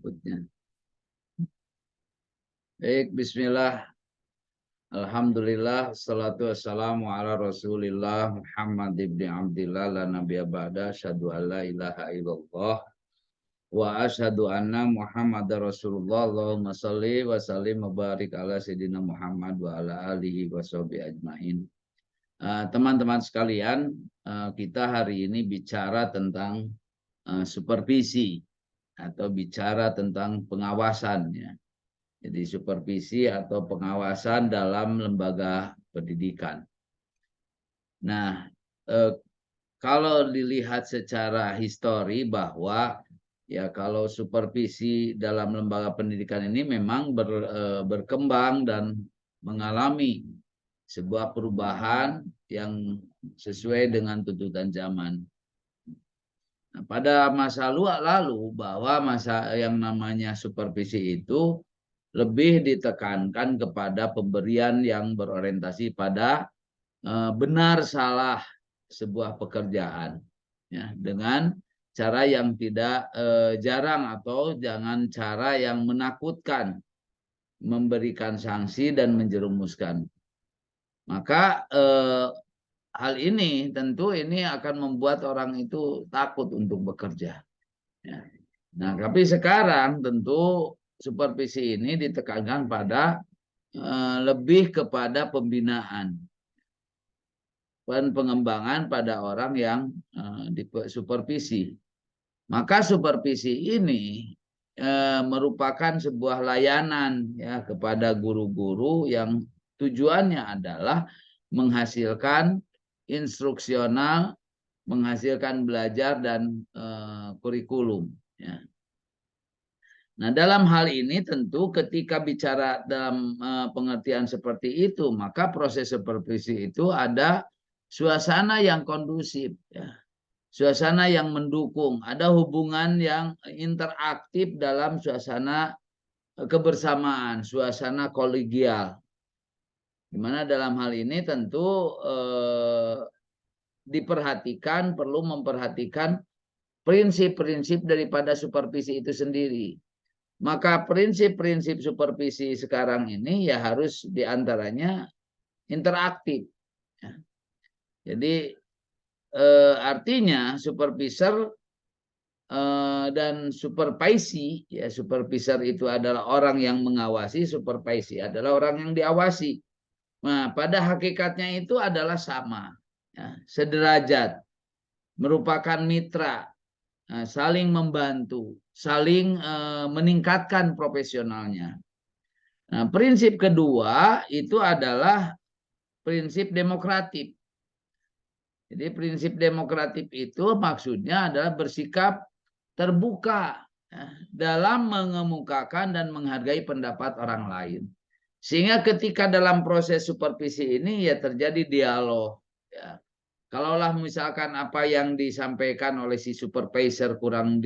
Berikutnya. Baik, bismillah. Alhamdulillah, salatu wassalamu ala rasulillah Muhammad ibn Abdillah la nabiyya ba'da, asyhadu an la ilaha illallah wa asyhadu anna Muhammadar Rasulullah. Allahumma shalli wa sallim wa barik ala sayyidina Muhammad wa ala alihi wa sahbihi ajmain. Teman-teman sekalian, kita hari ini bicara tentang supervisi atau bicara tentang pengawasan ya. Jadi supervisi atau pengawasan dalam lembaga pendidikan. Nah, kalau dilihat secara histori bahwa ya kalau supervisi dalam lembaga pendidikan ini memang berkembang dan mengalami sebuah perubahan yang sesuai dengan tuntutan zaman. Nah, pada masa lalu bahwa masa yang namanya supervisi itu lebih ditekankan kepada pemberian yang berorientasi pada benar salah sebuah pekerjaan ya, dengan cara yang tidak jarang atau jangan cara yang menakutkan, memberikan sanksi dan menjerumuskan. Maka hal ini tentu ini akan membuat orang itu takut untuk bekerja ya. Nah, tapi sekarang tentu supervisi ini ditekankan pada lebih kepada pembinaan dan pengembangan pada orang yang disupervisi. Maka supervisi ini merupakan sebuah layanan ya kepada guru-guru yang tujuannya adalah menghasilkan instruksional, menghasilkan belajar dan kurikulum ya. Nah, dalam hal ini tentu ketika bicara dalam pengertian seperti itu, maka proses supervisi itu ada suasana yang kondusif, ya. Suasana yang mendukung, ada hubungan yang interaktif dalam suasana kebersamaan, suasana kolegial. Dimana dalam hal ini tentu diperhatikan, perlu memperhatikan prinsip-prinsip daripada supervisi itu sendiri. Maka prinsip-prinsip supervisi sekarang ini ya harus diantaranya interaktif. Ya. Jadi artinya supervisor dan supervisi, ya supervisor itu adalah orang yang mengawasi, supervisi adalah orang yang diawasi. Nah, pada hakikatnya itu adalah sama, ya, sederajat, merupakan mitra, saling membantu, saling meningkatkan profesionalnya. Nah, prinsip kedua itu adalah prinsip demokratif. Jadi prinsip demokratif itu maksudnya adalah bersikap terbuka ya, dalam mengemukakan dan menghargai pendapat orang lain. Sehingga ketika dalam proses supervisi ini ya terjadi dialog. Ya. Kalaulah misalkan apa yang disampaikan oleh si supervisor kurang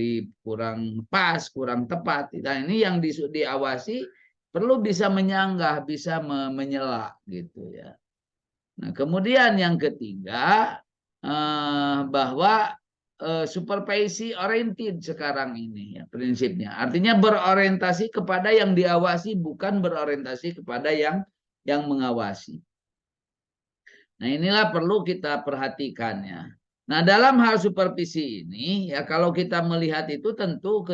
pas, kurang tepat, nah ini yang diawasi perlu bisa menyanggah, bisa menyela gitu ya. Nah, kemudian yang ketiga bahwa supervisi oriented sekarang ini ya prinsipnya. Artinya berorientasi kepada yang diawasi, bukan berorientasi kepada yang mengawasi. Nah, inilah perlu kita perhatikan ya. Nah, dalam hal supervisi ini ya kalau kita melihat itu tentu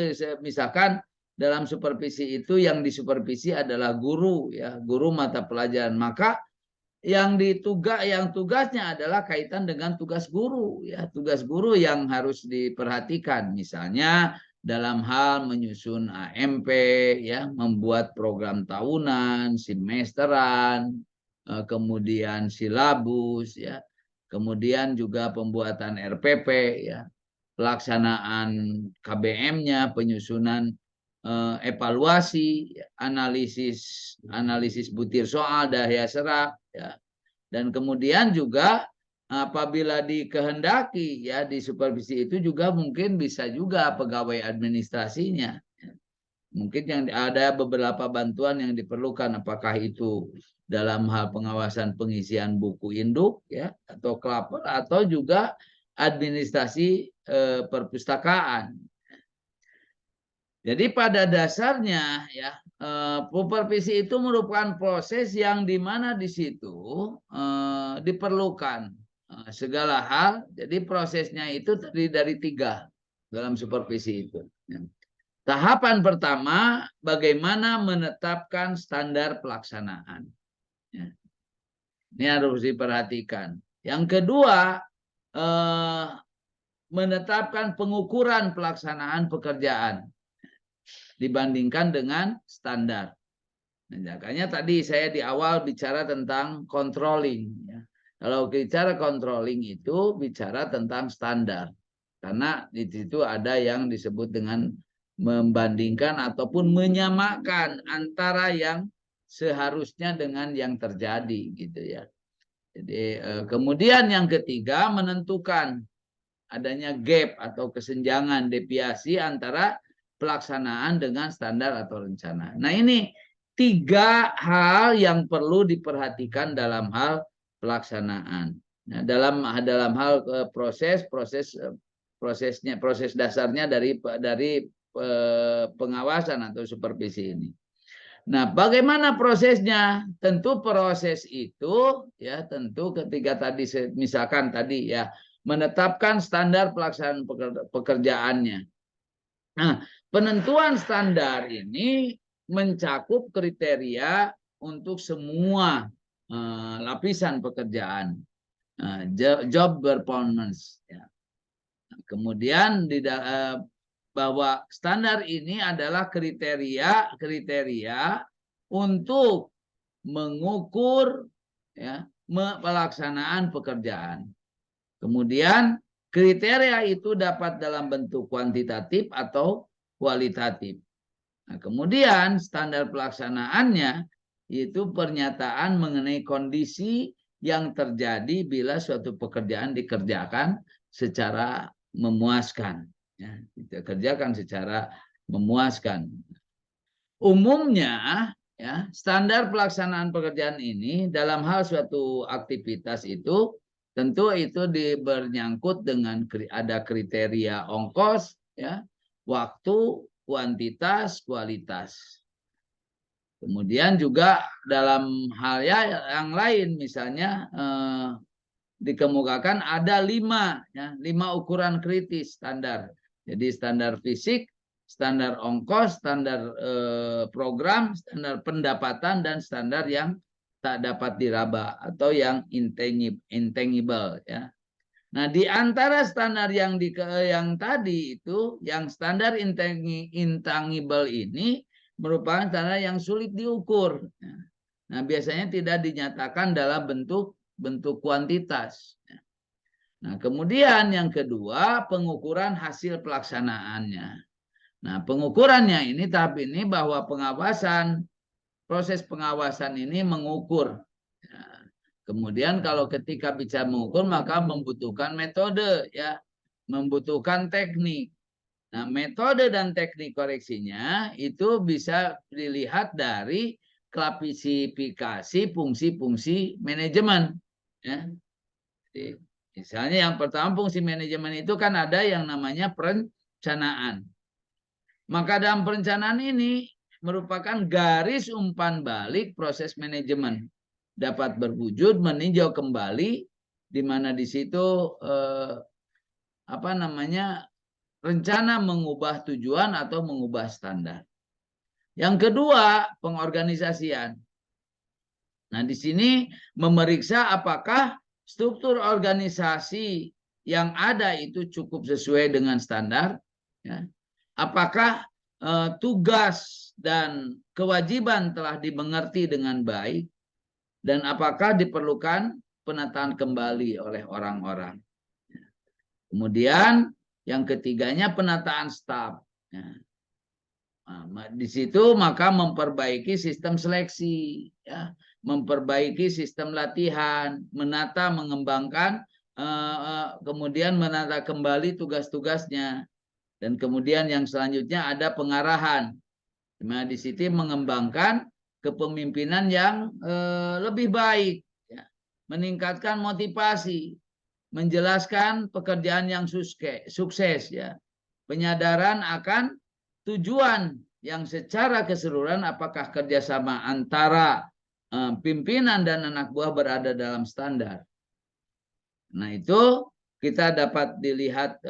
misalkan dalam supervisi itu yang disupervisi adalah guru ya, guru mata pelajaran. Maka yang tugasnya adalah kaitan dengan tugas guru ya, tugas guru yang harus diperhatikan misalnya dalam hal menyusun AMP ya, membuat program tahunan, semesteran, kemudian silabus ya, kemudian juga pembuatan RPP ya, pelaksanaan KBM-nya, penyusunan evaluasi, analisis butir soal, daya serap ya. Dan kemudian juga apabila dikehendaki ya di supervisi itu juga mungkin bisa juga pegawai administrasinya. Mungkin yang ada beberapa bantuan yang diperlukan, apakah itu dalam hal pengawasan pengisian buku induk ya atau klaper atau juga administrasi perpustakaan. Jadi pada dasarnya ya supervisi itu merupakan proses yang dimana di situ diperlukan segala hal. Jadi prosesnya itu terdiri dari 3 dalam supervisi itu. Ya. Tahapan pertama, bagaimana menetapkan standar pelaksanaan. Ya. Ini harus diperhatikan. Yang kedua, menetapkan pengukuran pelaksanaan pekerjaan dibandingkan dengan standar. Nah, makanya tadi saya di awal bicara tentang controlling. Ya. Kalau bicara controlling itu bicara tentang standar. Karena di situ ada yang disebut dengan membandingkan ataupun menyamakan antara yang seharusnya dengan yang terjadi gitu ya. Jadi kemudian yang ketiga menentukan adanya gap atau kesenjangan deviasi antara pelaksanaan dengan standar atau rencana. Nah, ini 3 hal yang perlu diperhatikan dalam hal pelaksanaan. Nah, dalam hal proses dasarnya dari pengawasan atau supervisi ini. Nah, bagaimana prosesnya? Tentu proses itu ya tentu ketika tadi misalkan tadi ya menetapkan standar pelaksanaan pekerjaannya. Nah, penentuan standar ini mencakup kriteria untuk semua lapisan pekerjaan, job performance. Ya. Kemudian bahwa standar ini adalah kriteria untuk mengukur ya, pelaksanaan pekerjaan. Kemudian kriteria itu dapat dalam bentuk kuantitatif atau kualitatif. Nah, kemudian standar pelaksanaannya itu pernyataan mengenai kondisi yang terjadi bila suatu pekerjaan dikerjakan secara memuaskan. Ya, dikerjakan secara memuaskan. Umumnya ya standar pelaksanaan pekerjaan ini dalam hal suatu aktivitas itu tentu itu bernyangkut dengan ada kriteria ongkos, ya, waktu, kuantitas, kualitas. Kemudian juga dalam hal yang lain, misalnya dikemukakan ada 5 ukuran kritis standar. Jadi standar fisik, standar ongkos, standar program, standar pendapatan, dan standar yang tak dapat diraba atau yang intangible ya. Nah, di antara standar yang tadi itu, yang standar intangible ini merupakan standar yang sulit diukur. Nah, biasanya tidak dinyatakan dalam bentuk kuantitas. Nah, kemudian yang kedua, pengukuran hasil pelaksanaannya. Nah, pengukurannya ini tahap ini bahwa proses pengawasan ini mengukur. Nah, kemudian kalau ketika bicara mengukur maka membutuhkan metode ya, membutuhkan teknik. Nah, metode dan teknik koreksinya itu bisa dilihat dari klasifikasi fungsi-fungsi manajemen. Ya. Jadi, misalnya yang pertama fungsi manajemen itu kan ada yang namanya perencanaan. Maka dalam perencanaan ini merupakan garis umpan balik proses manajemen, dapat berwujud meninjau kembali di mana di situ rencana mengubah tujuan atau mengubah standar. Yang kedua, pengorganisasian. Nah, di sini memeriksa apakah struktur organisasi yang ada itu cukup sesuai dengan standar, ya. Apakah tugas dan kewajiban telah dimengerti dengan baik, dan apakah diperlukan penataan kembali oleh orang-orang. Kemudian yang ketiganya penataan staf. Nah, di situ maka memperbaiki sistem seleksi, ya, memperbaiki sistem latihan, menata, mengembangkan, kemudian menata kembali tugas-tugasnya, dan kemudian yang selanjutnya ada pengarahan. Nah, di situ mengembangkan kepemimpinan yang lebih baik, ya, meningkatkan motivasi, menjelaskan pekerjaan yang sukses, ya, penyadaran akan tujuan yang secara keseluruhan apakah kerjasama antara pimpinan dan anak buah berada dalam standar. Nah, itu kita dapat dilihat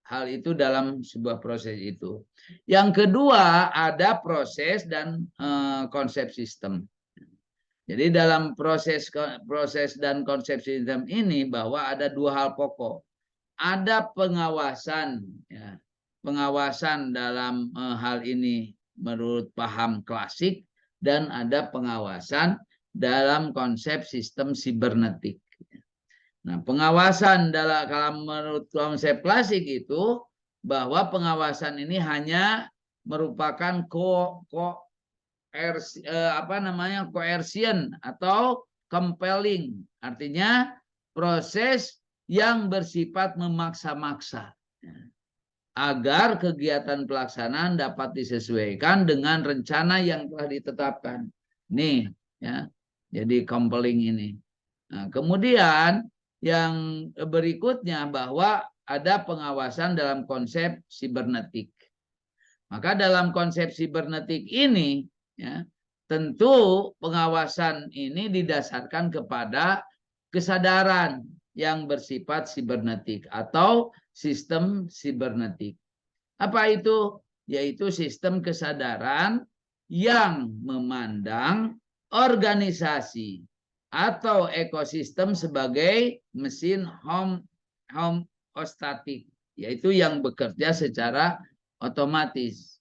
hal itu dalam sebuah proses itu. Yang kedua, ada proses dan konsep sistem. Jadi dalam proses dan konsep sistem ini bahwa ada dua hal pokok. Ada pengawasan, ya, pengawasan dalam hal ini menurut paham klasik, dan ada pengawasan dalam konsep sistem sibernetik. Nah, pengawasan kalau menurut konsep klasik itu bahwa pengawasan ini hanya merupakan coercion atau compelling, artinya proses yang bersifat memaksa-maksa agar kegiatan pelaksanaan dapat disesuaikan dengan rencana yang telah ditetapkan. Nih, ya. Jadi compelling ini. Nah, kemudian yang berikutnya bahwa ada pengawasan dalam konsep sibernetik. Maka dalam konsep sibernetik ini, ya, tentu pengawasan ini didasarkan kepada kesadaran yang bersifat sibernetik atau sistem sibernetik. Apa itu? Yaitu sistem kesadaran yang memandang organisasi atau ekosistem sebagai mesin homeostatik, yaitu yang bekerja secara otomatis.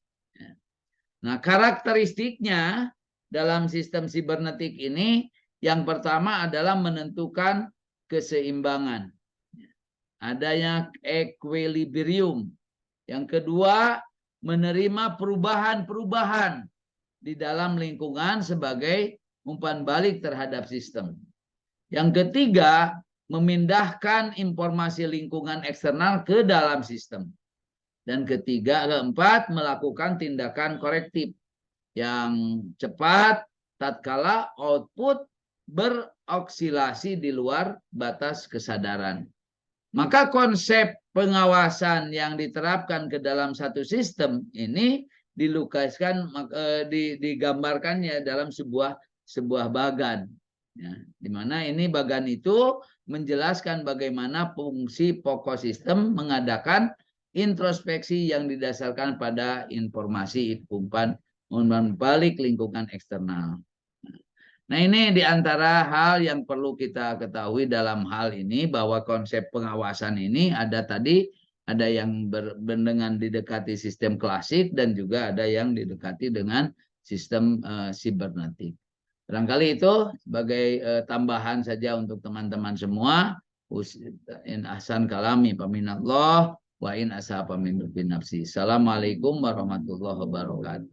Nah, karakteristiknya dalam sistem sibernetik ini yang pertama adalah menentukan keseimbangan. Adanya equilibrium. Yang kedua, menerima perubahan-perubahan di dalam lingkungan sebagai umpan balik terhadap sistem. Yang ketiga, memindahkan informasi lingkungan eksternal ke dalam sistem. Dan keempat, melakukan tindakan korektif yang cepat tatkala output beroksilasi di luar batas kesadaran. Maka konsep pengawasan yang diterapkan ke dalam satu sistem ini digambarkannya dalam sebuah bagan. Ya, di mana ini bagan itu menjelaskan bagaimana fungsi pokok sistem mengadakan introspeksi yang didasarkan pada informasi umpan balik lingkungan eksternal. Nah, ini diantara hal yang perlu kita ketahui dalam hal ini, bahwa konsep pengawasan ini ada yang dengan didekati sistem klasik dan juga ada yang didekati dengan sistem sibernetik. Barangkali itu sebagai tambahan saja untuk teman-teman semua. In ahsan kalami paminallah wa in asa pamin nafsi. Assalamualaikum warahmatullahi wabarakatuh.